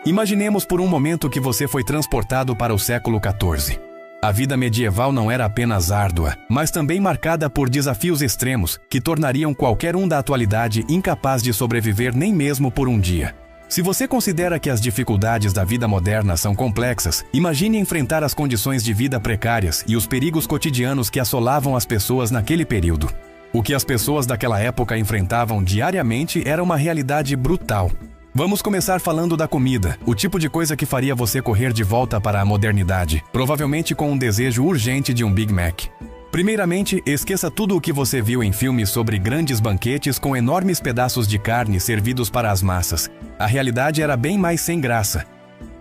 Imaginemos por um momento que você foi transportado para o século XIV. A vida medieval não era apenas árdua, mas também marcada por desafios extremos que tornariam qualquer um da atualidade incapaz de sobreviver nem mesmo por um dia. Se você considera que as dificuldades da vida moderna são complexas, imagine enfrentar as condições de vida precárias e os perigos cotidianos que assolavam as pessoas naquele período. O que as pessoas daquela época enfrentavam diariamente era uma realidade brutal. Vamos começar falando da comida, o tipo de coisa que faria você correr de volta para a modernidade, provavelmente com um desejo urgente de um Big Mac. Primeiramente, esqueça tudo o que você viu em filmes sobre grandes banquetes com enormes pedaços de carne servidos para as massas. A realidade era bem mais sem graça.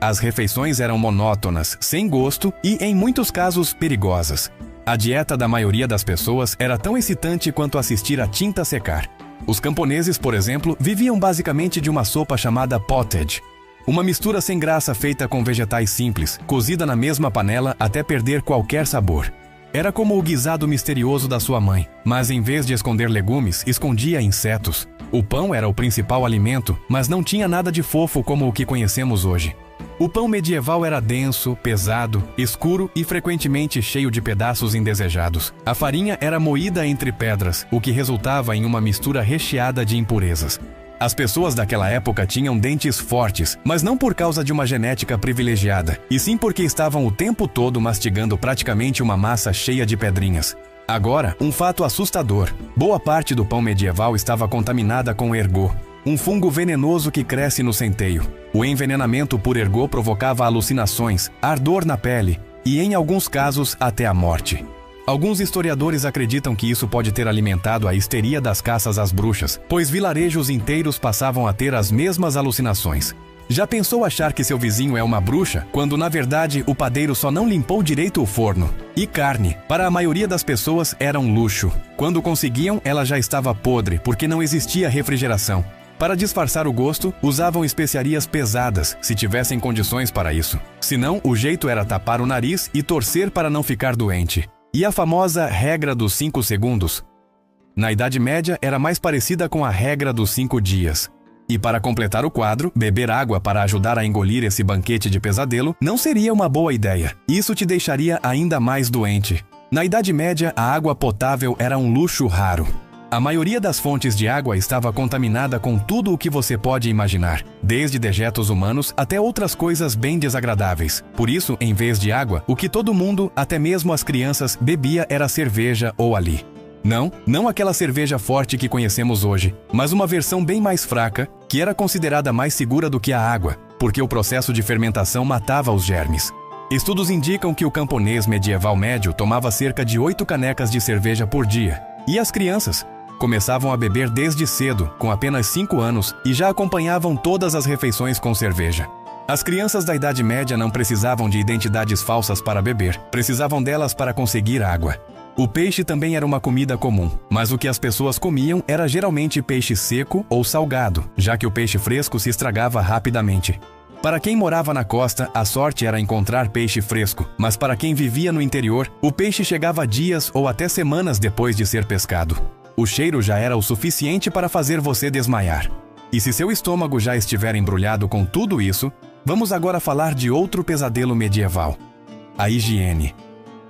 As refeições eram monótonas, sem gosto e, em muitos casos, perigosas. A dieta da maioria das pessoas era tão excitante quanto assistir a tinta secar. Os camponeses, por exemplo, viviam basicamente de uma sopa chamada pottage, uma mistura sem graça feita com vegetais simples, cozida na mesma panela até perder qualquer sabor. Era como o guisado misterioso da sua mãe, mas em vez de esconder legumes, escondia insetos. O pão era o principal alimento, mas não tinha nada de fofo como o que conhecemos hoje. O pão medieval era denso, pesado, escuro e frequentemente cheio de pedaços indesejados. A farinha era moída entre pedras, o que resultava em uma mistura recheada de impurezas. As pessoas daquela época tinham dentes fortes, mas não por causa de uma genética privilegiada, e sim porque estavam o tempo todo mastigando praticamente uma massa cheia de pedrinhas. Agora, um fato assustador. Boa parte do pão medieval estava contaminada com ergot, um fungo venenoso que cresce no centeio. O envenenamento por ergot provocava alucinações, ardor na pele e, em alguns casos, até a morte. Alguns historiadores acreditam que isso pode ter alimentado a histeria das caças às bruxas, pois vilarejos inteiros passavam a ter as mesmas alucinações. Já pensou achar que seu vizinho é uma bruxa, quando na verdade o padeiro só não limpou direito o forno? E carne, para a maioria das pessoas, era um luxo. Quando conseguiam, ela já estava podre, porque não existia refrigeração. Para disfarçar o gosto, usavam especiarias pesadas, se tivessem condições para isso. Se não, o jeito era tapar o nariz e torcer para não ficar doente. E a famosa regra dos 5 segundos? Na Idade Média, era mais parecida com a regra dos 5 dias. E para completar o quadro, beber água para ajudar a engolir esse banquete de pesadelo não seria uma boa ideia. Isso te deixaria ainda mais doente. Na Idade Média, a água potável era um luxo raro. A maioria das fontes de água estava contaminada com tudo o que você pode imaginar, desde dejetos humanos até outras coisas bem desagradáveis. Por isso, em vez de água, o que todo mundo, até mesmo as crianças, bebia era cerveja ou ali. Não aquela cerveja forte que conhecemos hoje, mas uma versão bem mais fraca, que era considerada mais segura do que a água, porque o processo de fermentação matava os germes. Estudos indicam que o camponês medieval médio tomava cerca de 8 canecas de cerveja por dia. E as crianças? Começavam a beber desde cedo, com apenas 5 anos, e já acompanhavam todas as refeições com cerveja. As crianças da Idade Média não precisavam de identidades falsas para beber, precisavam delas para conseguir água. O peixe também era uma comida comum, mas o que as pessoas comiam era geralmente peixe seco ou salgado, já que o peixe fresco se estragava rapidamente. Para quem morava na costa, a sorte era encontrar peixe fresco, mas para quem vivia no interior, o peixe chegava dias ou até semanas depois de ser pescado. O cheiro já era o suficiente para fazer você desmaiar. E se seu estômago já estiver embrulhado com tudo isso, vamos agora falar de outro pesadelo medieval: a higiene.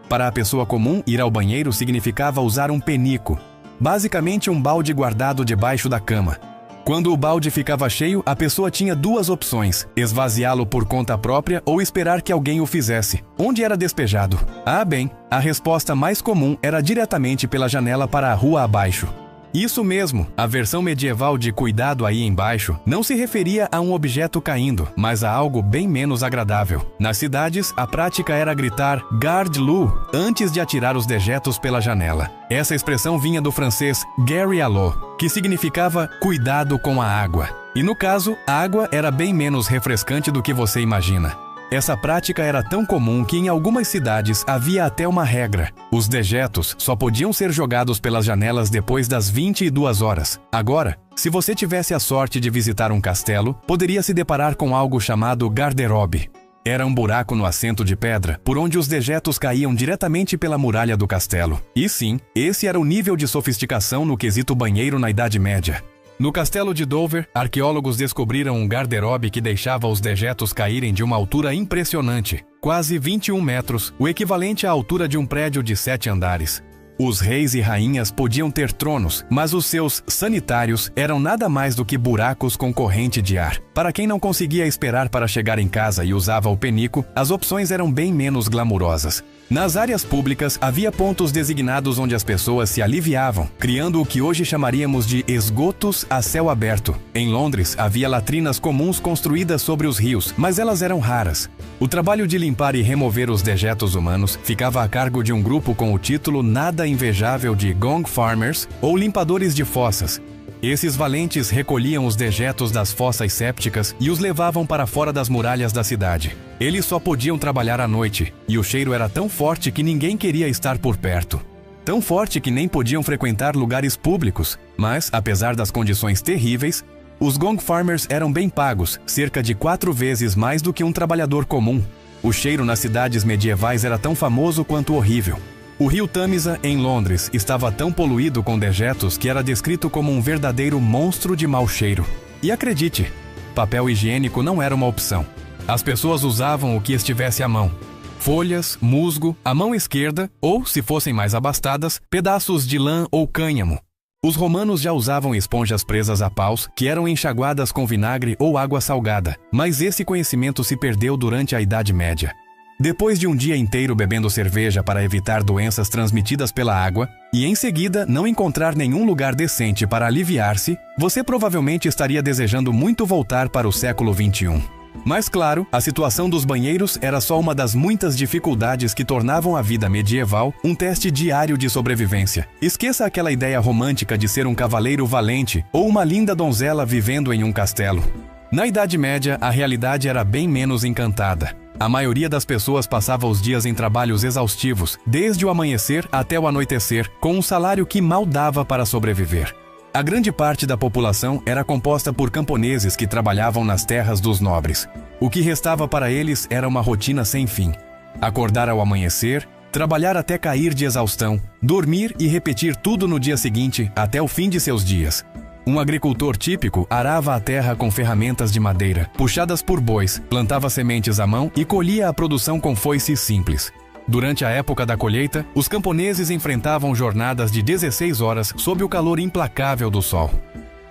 Para a pessoa comum, ir ao banheiro significava usar um penico, basicamente um balde guardado debaixo da cama. Quando o balde ficava cheio, a pessoa tinha 2 opções: esvaziá-lo por conta própria ou esperar que alguém o fizesse. Onde era despejado? Ah, bem, a resposta mais comum era diretamente pela janela para a rua abaixo. Isso mesmo, a versão medieval de cuidado aí embaixo não se referia a um objeto caindo, mas a algo bem menos agradável. Nas cidades, a prática era gritar "Garde l'eau" antes de atirar os dejetos pela janela. Essa expressão vinha do francês "Gare à l'eau", que significava cuidado com a água. E no caso, a água era bem menos refrescante do que você imagina. Essa prática era tão comum que em algumas cidades havia até uma regra: os dejetos só podiam ser jogados pelas janelas depois das 22 horas. Agora, se você tivesse a sorte de visitar um castelo, poderia se deparar com algo chamado garderobe. Era um buraco no assento de pedra, por onde os dejetos caíam diretamente pela muralha do castelo. E sim, esse era o nível de sofisticação no quesito banheiro na Idade Média. No castelo de Dover, arqueólogos descobriram um garderobe que deixava os dejetos caírem de uma altura impressionante, quase 21 metros, o equivalente à altura de um prédio de 7 andares. Os reis e rainhas podiam ter tronos, mas os seus sanitários eram nada mais do que buracos com corrente de ar. Para quem não conseguia esperar para chegar em casa e usava o penico, as opções eram bem menos glamurosas. Nas áreas públicas, havia pontos designados onde as pessoas se aliviavam, criando o que hoje chamaríamos de esgotos a céu aberto. Em Londres, havia latrinas comuns construídas sobre os rios, mas elas eram raras. O trabalho de limpar e remover os dejetos humanos ficava a cargo de um grupo com o título nada invejável de Gong Farmers, ou limpadores de fossas. Esses valentes recolhiam os dejetos das fossas sépticas e os levavam para fora das muralhas da cidade. Eles só podiam trabalhar à noite, e o cheiro era tão forte que ninguém queria estar por perto. Tão forte que nem podiam frequentar lugares públicos, mas, apesar das condições terríveis, os Gong Farmers eram bem pagos, cerca de 4 vezes mais do que um trabalhador comum. O cheiro nas cidades medievais era tão famoso quanto horrível. O rio Tâmisa, em Londres, estava tão poluído com dejetos que era descrito como um verdadeiro monstro de mau cheiro. E acredite, papel higiênico não era uma opção. As pessoas usavam o que estivesse à mão. Folhas, musgo, a mão esquerda ou, se fossem mais abastadas, pedaços de lã ou cânhamo. Os romanos já usavam esponjas presas a paus, que eram enxaguadas com vinagre ou água salgada, mas esse conhecimento se perdeu durante a Idade Média. Depois de um dia inteiro bebendo cerveja para evitar doenças transmitidas pela água, e em seguida não encontrar nenhum lugar decente para aliviar-se, você provavelmente estaria desejando muito voltar para o século XXI. Mas claro, a situação dos banheiros era só uma das muitas dificuldades que tornavam a vida medieval um teste diário de sobrevivência. Esqueça aquela ideia romântica de ser um cavaleiro valente ou uma linda donzela vivendo em um castelo. Na Idade Média, a realidade era bem menos encantada. A maioria das pessoas passava os dias em trabalhos exaustivos, desde o amanhecer até o anoitecer, com um salário que mal dava para sobreviver. A grande parte da população era composta por camponeses que trabalhavam nas terras dos nobres. O que restava para eles era uma rotina sem fim. Acordar ao amanhecer, trabalhar até cair de exaustão, dormir e repetir tudo no dia seguinte até o fim de seus dias. Um agricultor típico arava a terra com ferramentas de madeira, puxadas por bois, plantava sementes à mão e colhia a produção com foice simples. Durante a época da colheita, os camponeses enfrentavam jornadas de 16 horas sob o calor implacável do sol.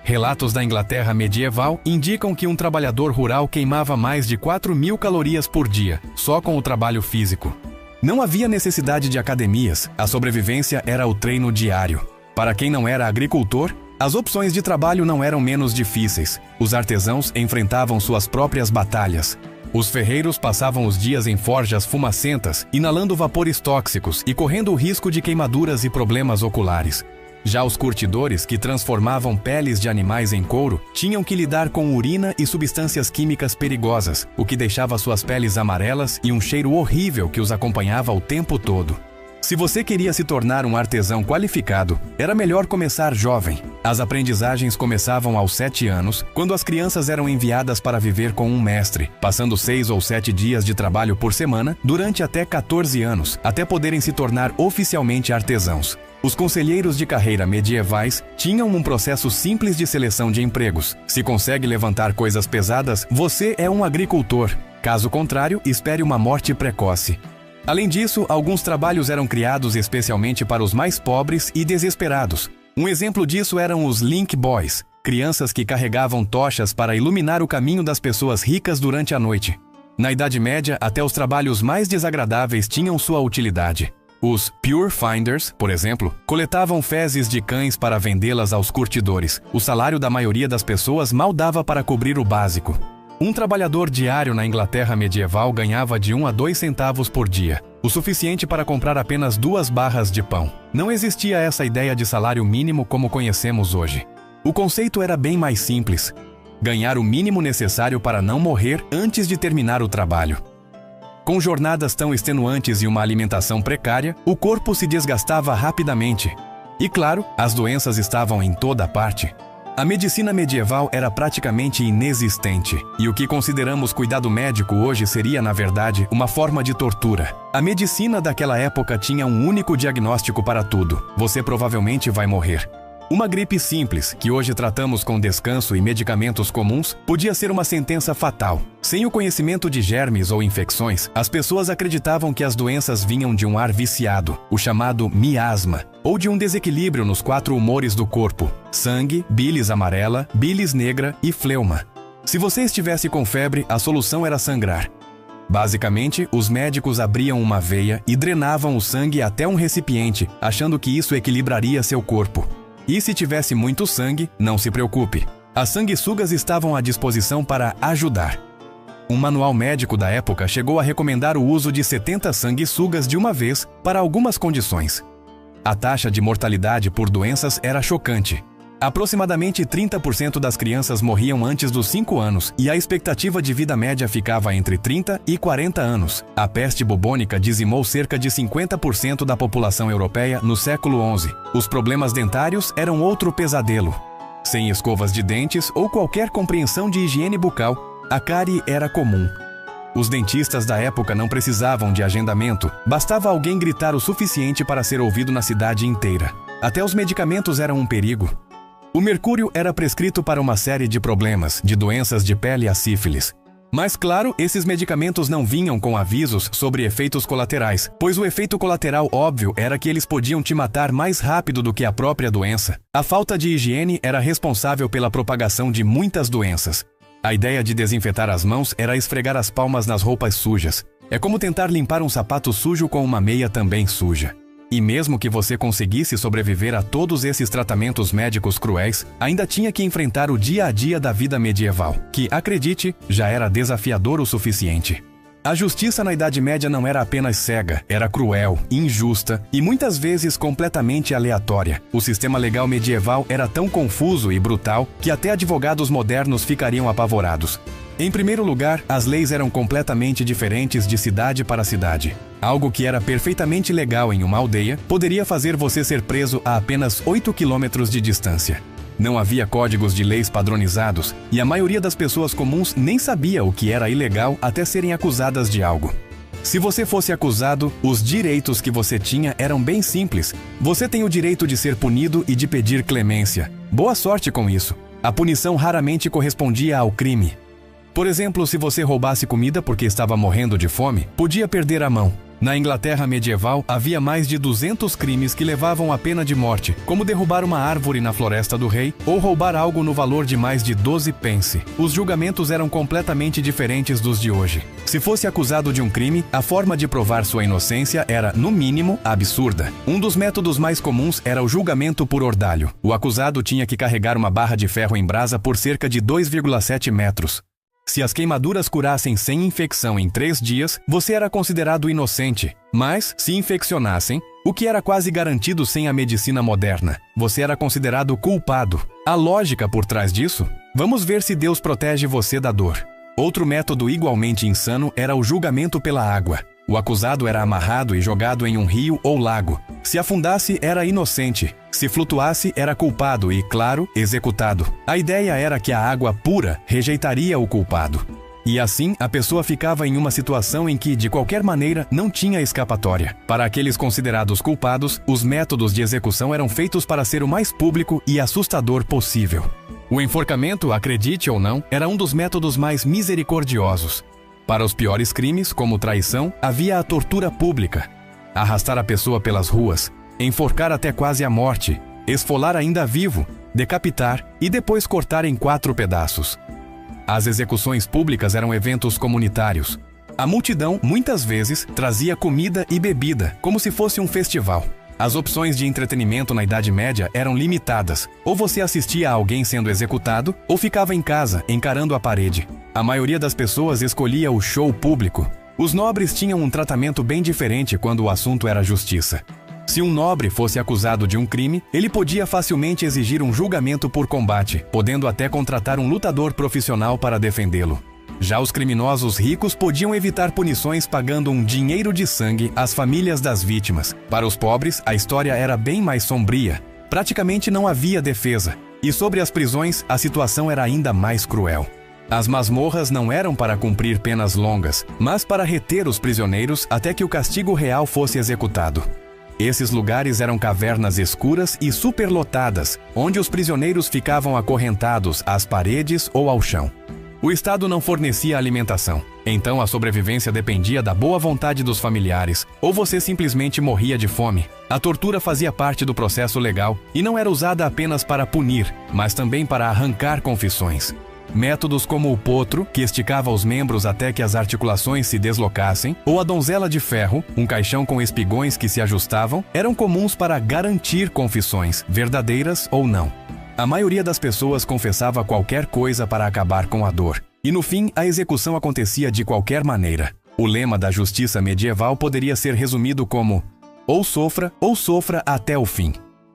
Relatos da Inglaterra medieval indicam que um trabalhador rural queimava mais de 4.000 calorias por dia, só com o trabalho físico. Não havia necessidade de academias, a sobrevivência era o treino diário. Para quem não era agricultor, as opções de trabalho não eram menos difíceis. Os artesãos enfrentavam suas próprias batalhas. Os ferreiros passavam os dias em forjas fumacentas, inalando vapores tóxicos e correndo o risco de queimaduras e problemas oculares. Já os curtidores, que transformavam peles de animais em couro, tinham que lidar com urina e substâncias químicas perigosas, o que deixava suas peles amarelas e um cheiro horrível que os acompanhava o tempo todo. Se você queria se tornar um artesão qualificado, era melhor começar jovem. As aprendizagens começavam aos 7 anos, quando as crianças eram enviadas para viver com um mestre, passando 6 ou 7 dias de trabalho por semana, durante até 14 anos, até poderem se tornar oficialmente artesãos. Os conselheiros de carreira medievais tinham um processo simples de seleção de empregos. Se consegue levantar coisas pesadas, você é um agricultor. Caso contrário, espere uma morte precoce. Além disso, alguns trabalhos eram criados especialmente para os mais pobres e desesperados. Um exemplo disso eram os Link Boys, crianças que carregavam tochas para iluminar o caminho das pessoas ricas durante a noite. Na Idade Média, até os trabalhos mais desagradáveis tinham sua utilidade. Os Pure Finders, por exemplo, coletavam fezes de cães para vendê-las aos curtidores. O salário da maioria das pessoas mal dava para cobrir o básico. Um trabalhador diário na Inglaterra medieval ganhava de 1 a 2 centavos por dia, o suficiente para comprar apenas 2 barras de pão. Não existia essa ideia de salário mínimo como conhecemos hoje. O conceito era bem mais simples: ganhar o mínimo necessário para não morrer antes de terminar o trabalho. Com jornadas tão extenuantes e uma alimentação precária, o corpo se desgastava rapidamente. E claro, as doenças estavam em toda parte. A medicina medieval era praticamente inexistente, e o que consideramos cuidado médico hoje seria, na verdade, uma forma de tortura. A medicina daquela época tinha um único diagnóstico para tudo: você provavelmente vai morrer. Uma gripe simples, que hoje tratamos com descanso e medicamentos comuns, podia ser uma sentença fatal. Sem o conhecimento de germes ou infecções, as pessoas acreditavam que as doenças vinham de um ar viciado, o chamado miasma, ou de um desequilíbrio nos 4 humores do corpo: sangue, bilis amarela, bilis negra e fleuma. Se você estivesse com febre, a solução era sangrar. Basicamente, os médicos abriam uma veia e drenavam o sangue até um recipiente, achando que isso equilibraria seu corpo. E se tivesse muito sangue, não se preocupe. As sanguessugas estavam à disposição para ajudar. Um manual médico da época chegou a recomendar o uso de 70 sanguessugas de uma vez para algumas condições. A taxa de mortalidade por doenças era chocante. Aproximadamente 30% das crianças morriam antes dos 5 anos e a expectativa de vida média ficava entre 30 e 40 anos. A peste bubônica dizimou cerca de 50% da população europeia no século XI. Os problemas dentários eram outro pesadelo. Sem escovas de dentes ou qualquer compreensão de higiene bucal, a cárie era comum. Os dentistas da época não precisavam de agendamento, bastava alguém gritar o suficiente para ser ouvido na cidade inteira. Até os medicamentos eram um perigo. O mercúrio era prescrito para uma série de problemas, de doenças de pele a sífilis. Mas claro, esses medicamentos não vinham com avisos sobre efeitos colaterais, pois o efeito colateral óbvio era que eles podiam te matar mais rápido do que a própria doença. A falta de higiene era responsável pela propagação de muitas doenças. A ideia de desinfetar as mãos era esfregar as palmas nas roupas sujas. É como tentar limpar um sapato sujo com uma meia também suja. E mesmo que você conseguisse sobreviver a todos esses tratamentos médicos cruéis, ainda tinha que enfrentar o dia a dia da vida medieval, que, acredite, já era desafiador o suficiente. A justiça na Idade Média não era apenas cega, era cruel, injusta e muitas vezes completamente aleatória. O sistema legal medieval era tão confuso e brutal que até advogados modernos ficariam apavorados. Em primeiro lugar, as leis eram completamente diferentes de cidade para cidade. Algo que era perfeitamente legal em uma aldeia poderia fazer você ser preso a apenas 8 quilômetros de distância. Não havia códigos de leis padronizados e a maioria das pessoas comuns nem sabia o que era ilegal até serem acusadas de algo. Se você fosse acusado, os direitos que você tinha eram bem simples. Você tem o direito de ser punido e de pedir clemência. Boa sorte com isso. A punição raramente correspondia ao crime. Por exemplo, se você roubasse comida porque estava morrendo de fome, podia perder a mão. Na Inglaterra medieval, havia mais de 200 crimes que levavam à pena de morte, como derrubar uma árvore na Floresta do Rei ou roubar algo no valor de mais de 12 pence. Os julgamentos eram completamente diferentes dos de hoje. Se fosse acusado de um crime, a forma de provar sua inocência era, no mínimo, absurda. Um dos métodos mais comuns era o julgamento por ordalho. O acusado tinha que carregar uma barra de ferro em brasa por cerca de 2,7 metros. Se as queimaduras curassem sem infecção em 3 dias, você era considerado inocente. Mas, se infeccionassem, o que era quase garantido sem a medicina moderna, você era considerado culpado. A lógica por trás disso? Vamos ver se Deus protege você da dor. Outro método igualmente insano era o julgamento pela água. O acusado era amarrado e jogado em um rio ou lago. Se afundasse, era inocente. Se flutuasse, era culpado e, claro, executado. A ideia era que a água pura rejeitaria o culpado. E assim, a pessoa ficava em uma situação em que, de qualquer maneira, não tinha escapatória. Para aqueles considerados culpados, os métodos de execução eram feitos para ser o mais público e assustador possível. O enforcamento, acredite ou não, era um dos métodos mais misericordiosos. Para os piores crimes, como traição, havia a tortura pública. Arrastar a pessoa pelas ruas, enforcar até quase a morte, esfolar ainda vivo, decapitar e depois cortar em 4 pedaços. As execuções públicas eram eventos comunitários. A multidão, muitas vezes, trazia comida e bebida, como se fosse um festival. As opções de entretenimento na Idade Média eram limitadas. Ou você assistia a alguém sendo executado, ou ficava em casa, encarando a parede. A maioria das pessoas escolhia o show público. Os nobres tinham um tratamento bem diferente quando o assunto era justiça. Se um nobre fosse acusado de um crime, ele podia facilmente exigir um julgamento por combate, podendo até contratar um lutador profissional para defendê-lo. Já os criminosos ricos podiam evitar punições pagando um dinheiro de sangue às famílias das vítimas. Para os pobres, a história era bem mais sombria. Praticamente não havia defesa. E sobre as prisões, a situação era ainda mais cruel. As masmorras não eram para cumprir penas longas, mas para reter os prisioneiros até que o castigo real fosse executado. Esses lugares eram cavernas escuras e superlotadas, onde os prisioneiros ficavam acorrentados às paredes ou ao chão. O Estado não fornecia alimentação, então a sobrevivência dependia da boa vontade dos familiares, ou você simplesmente morria de fome. A tortura fazia parte do processo legal e não era usada apenas para punir, mas também para arrancar confissões. Métodos como o potro, que esticava os membros até que as articulações se deslocassem, ou a donzela de ferro, um caixão com espigões que se ajustavam, eram comuns para garantir confissões, verdadeiras ou não. A maioria das pessoas confessava qualquer coisa para acabar com a dor. E no fim, a execução acontecia de qualquer maneira. O lema da justiça medieval poderia ser resumido como: ou sofra até o fim.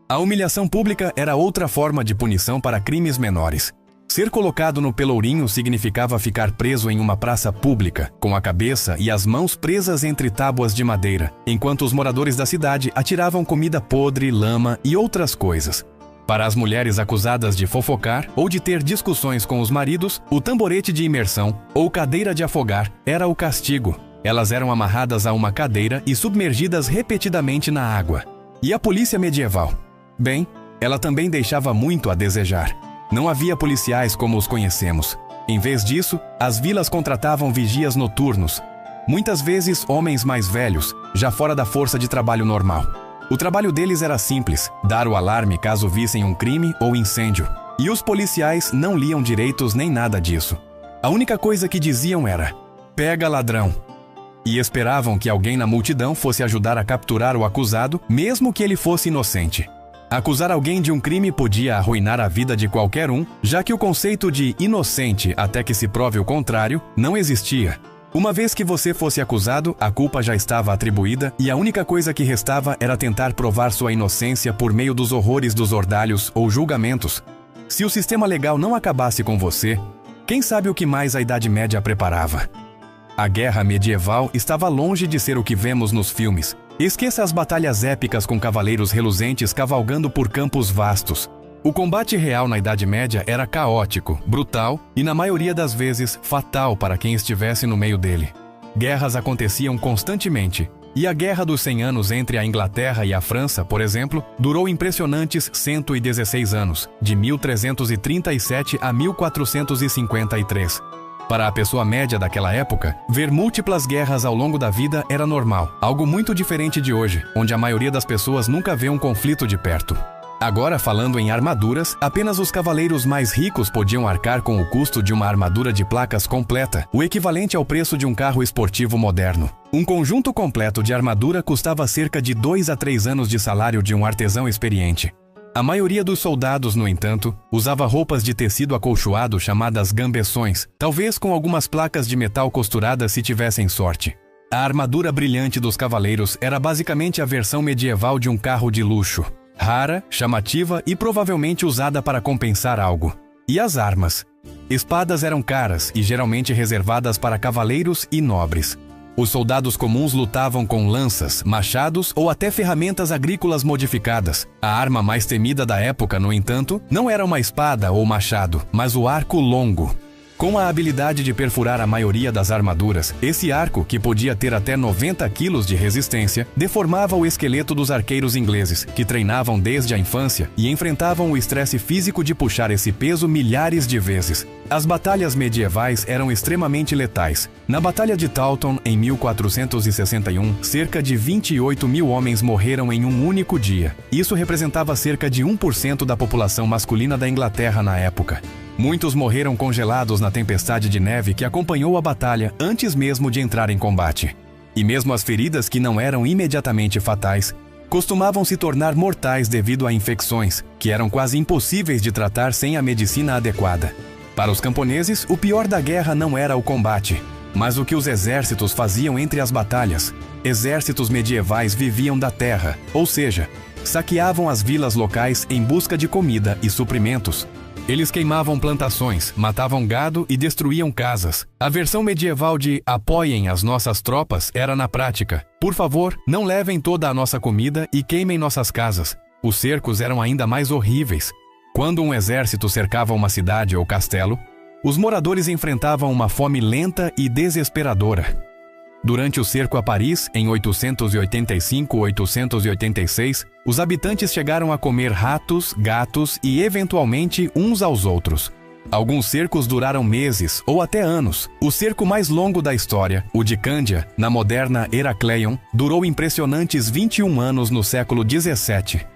A humilhação pública era outra forma de punição para crimes menores. Ser colocado no pelourinho significava ficar preso em uma praça pública, com a cabeça e as mãos presas entre tábuas de madeira, enquanto os moradores da cidade atiravam comida podre, lama e outras coisas. Para as mulheres acusadas de fofocar ou de ter discussões com os maridos, o tamborete de imersão, ou cadeira de afogar, era o castigo. Elas eram amarradas a uma cadeira e submergidas repetidamente na água. E a polícia medieval? Bem, ela também deixava muito a desejar. Não havia policiais como os conhecemos. Em vez disso, as vilas contratavam vigias noturnos. Muitas vezes homens mais velhos, já fora da força de trabalho normal. O trabalho deles era simples, dar o alarme caso vissem um crime ou incêndio. E os policiais não liam direitos nem nada disso. A única coisa que diziam era: pega ladrão. E esperavam que alguém na multidão fosse ajudar a capturar o acusado, mesmo que ele fosse inocente. Acusar alguém de um crime podia arruinar a vida de qualquer um, já que o conceito de inocente até que se prove o contrário não existia. Uma vez que você fosse acusado, a culpa já estava atribuída e a única coisa que restava era tentar provar sua inocência por meio dos horrores dos ordalhos ou julgamentos. Se o sistema legal não acabasse com você, quem sabe o que mais a Idade Média preparava? A guerra medieval estava longe de ser o que vemos nos filmes. Esqueça as batalhas épicas com cavaleiros reluzentes cavalgando por campos vastos. O combate real na Idade Média era caótico, brutal e, na maioria das vezes, fatal para quem estivesse no meio dele. Guerras aconteciam constantemente, e a Guerra dos 100 Anos entre a Inglaterra e a França, por exemplo, durou impressionantes 116 anos, de 1337 a 1453. Para a pessoa média daquela época, ver múltiplas guerras ao longo da vida era normal, algo muito diferente de hoje, onde a maioria das pessoas nunca vê um conflito de perto. Agora, falando em armaduras, apenas os cavaleiros mais ricos podiam arcar com o custo de uma armadura de placas completa, o equivalente ao preço de um carro esportivo moderno. Um conjunto completo de armadura custava cerca de 2 a 3 anos de salário de um artesão experiente. A maioria dos soldados, no entanto, usava roupas de tecido acolchoado chamadas gambeções, talvez com algumas placas de metal costuradas se tivessem sorte. A armadura brilhante dos cavaleiros era basicamente a versão medieval de um carro de luxo. Rara, chamativa e provavelmente usada para compensar algo. E as armas? Espadas eram caras e geralmente reservadas para cavaleiros e nobres. Os soldados comuns lutavam com lanças, machados ou até ferramentas agrícolas modificadas. A arma mais temida da época, no entanto, não era uma espada ou machado, mas o arco longo. Com a habilidade de perfurar a maioria das armaduras, esse arco, que podia ter até 90 quilos de resistência, deformava o esqueleto dos arqueiros ingleses, que treinavam desde a infância e enfrentavam o estresse físico de puxar esse peso milhares de vezes. As batalhas medievais eram extremamente letais. Na Batalha de Taunton, em 1461, cerca de 28 mil homens morreram em um único dia. Isso representava cerca de 1% da população masculina da Inglaterra na época. Muitos morreram congelados na tempestade de neve que acompanhou a batalha antes mesmo de entrar em combate. E mesmo as feridas que não eram imediatamente fatais, costumavam se tornar mortais devido a infecções, que eram quase impossíveis de tratar sem a medicina adequada. Para os camponeses, o pior da guerra não era o combate, mas o que os exércitos faziam entre as batalhas. Exércitos medievais viviam da terra, ou seja, saqueavam as vilas locais em busca de comida e suprimentos. Eles queimavam plantações, matavam gado e destruíam casas. A versão medieval de "apoiem as nossas tropas" era na prática: por favor, não levem toda a nossa comida e queimem nossas casas. Os cercos eram ainda mais horríveis. Quando um exército cercava uma cidade ou castelo, os moradores enfrentavam uma fome lenta e desesperadora. Durante o cerco a Paris, em 885-886, os habitantes chegaram a comer ratos, gatos e, eventualmente, uns aos outros. Alguns cercos duraram meses ou até anos. O cerco mais longo da história, o de Cândia, na moderna Heracleion, durou impressionantes 21 anos no século 17.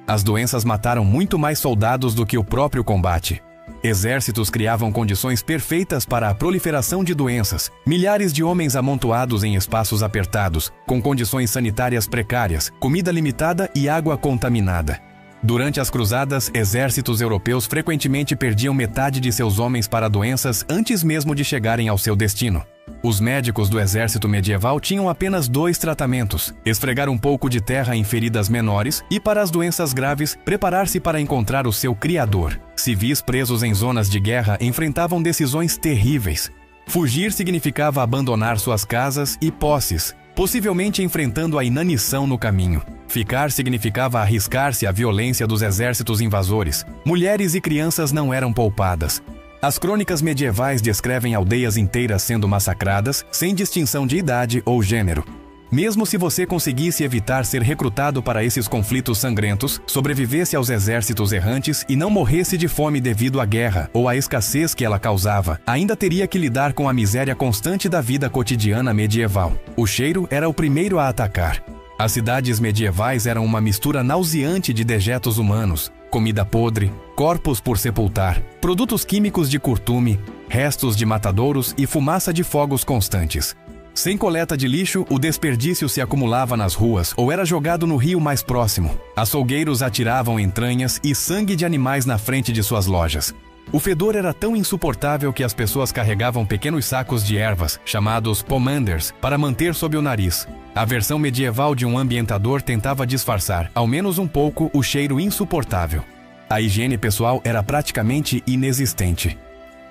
As doenças mataram muito mais soldados do que o próprio combate. Exércitos criavam condições perfeitas para a proliferação de doenças. Milhares de homens amontoados em espaços apertados, com condições sanitárias precárias, comida limitada e água contaminada. Durante as cruzadas, exércitos europeus frequentemente perdiam metade de seus homens para doenças antes mesmo de chegarem ao seu destino. Os médicos do exército medieval tinham apenas 2 tratamentos: esfregar um pouco de terra em feridas menores e, para as doenças graves, preparar-se para encontrar o seu criador. Civis presos em zonas de guerra enfrentavam decisões terríveis. Fugir significava abandonar suas casas e posses, possivelmente enfrentando a inanição no caminho. Ficar significava arriscar-se à violência dos exércitos invasores. Mulheres e crianças não eram poupadas. As crônicas medievais descrevem aldeias inteiras sendo massacradas, sem distinção de idade ou gênero. Mesmo se você conseguisse evitar ser recrutado para esses conflitos sangrentos, sobrevivesse aos exércitos errantes e não morresse de fome devido à guerra ou à escassez que ela causava, ainda teria que lidar com a miséria constante da vida cotidiana medieval. O cheiro era o primeiro a atacar. As cidades medievais eram uma mistura nauseante de dejetos humanos, comida podre, corpos por sepultar, produtos químicos de curtume, restos de matadouros e fumaça de fogos constantes. Sem coleta de lixo, o desperdício se acumulava nas ruas ou era jogado no rio mais próximo. Açougueiros atiravam entranhas e sangue de animais na frente de suas lojas. O fedor era tão insuportável que as pessoas carregavam pequenos sacos de ervas, chamados pomanders, para manter sob o nariz. A versão medieval de um ambientador tentava disfarçar, ao menos um pouco, o cheiro insuportável. A higiene pessoal era praticamente inexistente.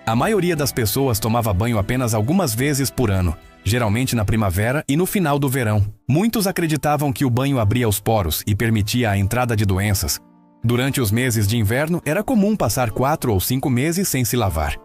A maioria das pessoas tomava banho apenas algumas vezes por ano, geralmente na primavera e no final do verão. Muitos acreditavam que o banho abria os poros e permitia a entrada de doenças. Durante os meses de inverno, era comum passar 4 ou 5 meses sem se lavar.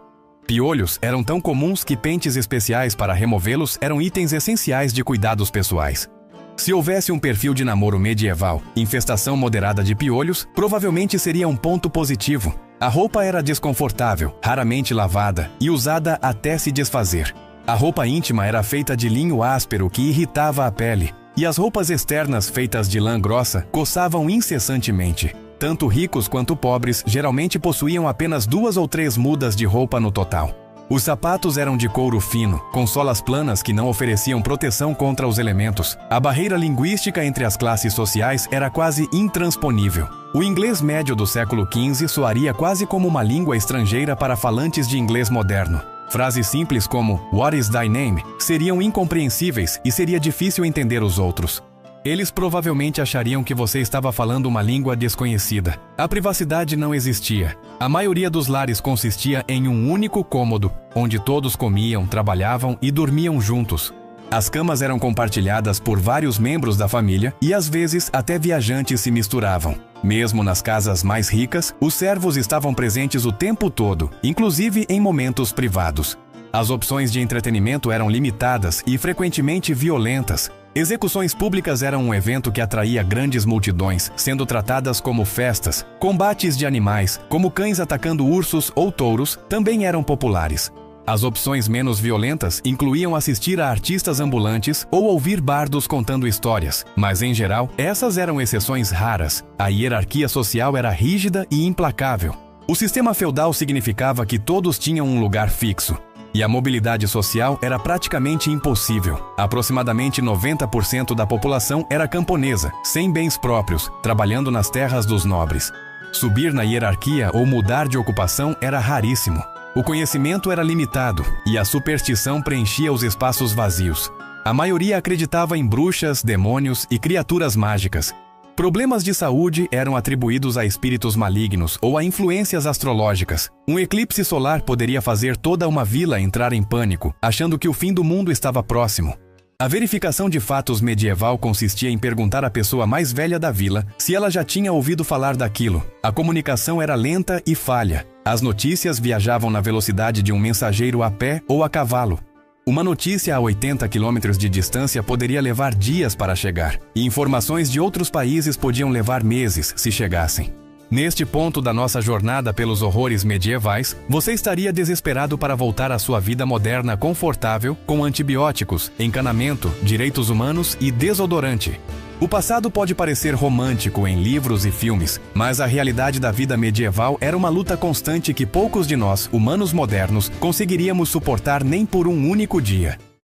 Piolhos eram tão comuns que pentes especiais para removê-los eram itens essenciais de cuidados pessoais. Se houvesse um perfil de namoro medieval, infestação moderada de piolhos provavelmente seria um ponto positivo. A roupa era desconfortável, raramente lavada e usada até se desfazer. A roupa íntima era feita de linho áspero que irritava a pele, e as roupas externas feitas de lã grossa coçavam incessantemente. Tanto ricos quanto pobres geralmente possuíam apenas 2 ou 3 mudas de roupa no total. Os sapatos eram de couro fino, com solas planas que não ofereciam proteção contra os elementos. A barreira linguística entre as classes sociais era quase intransponível. O inglês médio do século XV soaria quase como uma língua estrangeira para falantes de inglês moderno. Frases simples como "What is thy name?" seriam incompreensíveis e seria difícil entender os outros. Eles provavelmente achariam que você estava falando uma língua desconhecida. A privacidade não existia. A maioria dos lares consistia em um único cômodo, onde todos comiam, trabalhavam e dormiam juntos. As camas eram compartilhadas por vários membros da família e às vezes até viajantes se misturavam. Mesmo nas casas mais ricas, os servos estavam presentes o tempo todo, inclusive em momentos privados. As opções de entretenimento eram limitadas e frequentemente violentas. Execuções públicas eram um evento que atraía grandes multidões, sendo tratadas como festas. Combates de animais, como cães atacando ursos ou touros, também eram populares. As opções menos violentas incluíam assistir a artistas ambulantes ou ouvir bardos contando histórias, mas em geral, essas eram exceções raras. A hierarquia social era rígida e implacável. O sistema feudal significava que todos tinham um lugar fixo. E a mobilidade social era praticamente impossível. Aproximadamente 90% da população era camponesa, sem bens próprios, trabalhando nas terras dos nobres. Subir na hierarquia ou mudar de ocupação era raríssimo. O conhecimento era limitado e a superstição preenchia os espaços vazios. A maioria acreditava em bruxas, demônios e criaturas mágicas. Problemas de saúde eram atribuídos a espíritos malignos ou a influências astrológicas. Um eclipse solar poderia fazer toda uma vila entrar em pânico, achando que o fim do mundo estava próximo. A verificação de fatos medieval consistia em perguntar à pessoa mais velha da vila se ela já tinha ouvido falar daquilo. A comunicação era lenta e falha. As notícias viajavam na velocidade de um mensageiro a pé ou a cavalo. Uma notícia a 80 quilômetros de distância poderia levar dias para chegar, e informações de outros países podiam levar meses se chegassem. Neste ponto da nossa jornada pelos horrores medievais, você estaria desesperado para voltar à sua vida moderna confortável, com antibióticos, encanamento, direitos humanos e desodorante. O passado pode parecer romântico em livros e filmes, mas a realidade da vida medieval era uma luta constante que poucos de nós, humanos modernos, conseguiríamos suportar nem por um único dia.